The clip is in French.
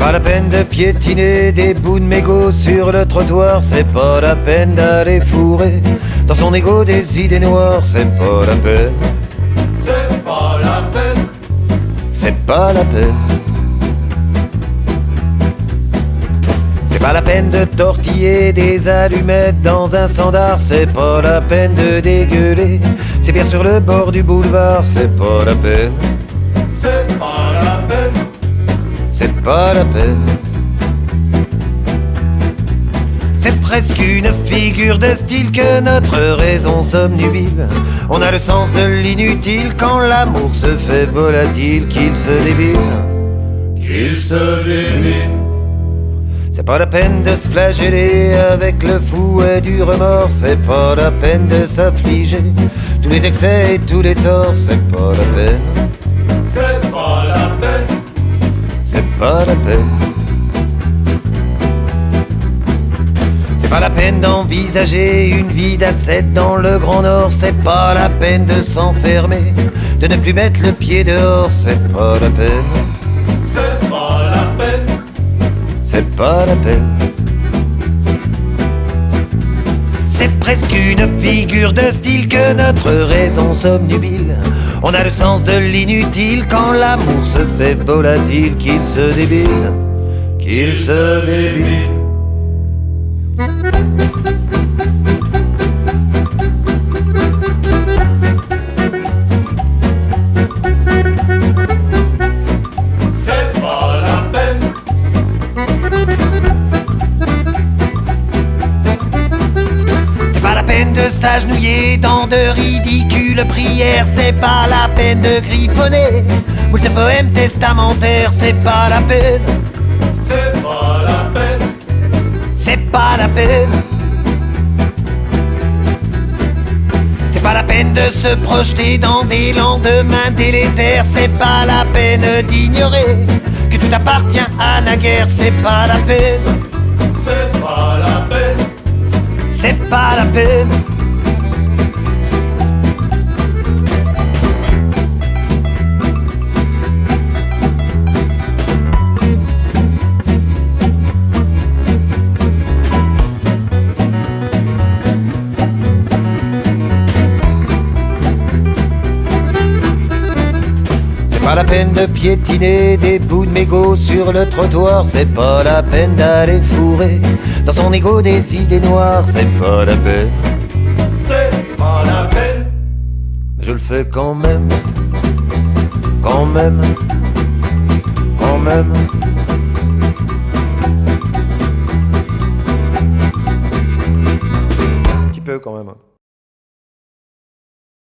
Pas la peine de piétiner des bouts de mégots sur le trottoir, c'est pas la peine d'aller fourrer dans son égo des idées noires, c'est pas la peine. C'est pas la peine. C'est pas la peine. C'est pas la peine de tortiller des allumettes dans un sandar, c'est pas la peine de dégueuler ses bières sur le bord du boulevard, c'est pas la peine. C'est pas la peine. C'est pas la peine. C'est presque une figure de style que notre raison s'obnubile. On a le sens de l'inutile quand l'amour se fait volatile, qu'il se débile. Qu'il se débile. C'est pas la peine de se flageller avec le fouet du remords, c'est pas la peine de s'affliger tous les excès et tous les torts, c'est pas la peine. C'est pas la peine. C'est pas la peine. C'est pas la peine d'envisager une vie d'ascète dans le Grand Nord, c'est pas la peine de s'enfermer, de ne plus mettre le pied dehors, c'est pas la peine. C'est pas la peine. C'est pas la peine. C'est presque une figure de style que notre raison s'obnubile. On a le sens de l'inutile quand l'amour se fait volatile, qu'il se débile, qu'il se débile. C'est pas la peine. C'est pas la peine de s'agenouiller dans de ridicules prières, c'est pas la peine de griffonner moult poèmes testamentaires, c'est pas la peine. C'est pas la peine. C'est pas la peine. C'est pas la peine de se projeter dans des lendemains délétères, c'est pas la peine d'ignorer que tout appartient à la guerre, c'est pas la peine. C'est pas la peine. C'est pas la peine. C'est pas la peine de piétiner des bouts de mégots sur le trottoir, c'est pas la peine d'aller fourrer dans son égo des idées noires, c'est pas la peine. C'est pas la peine. Mais je le fais quand même, quand même, quand même.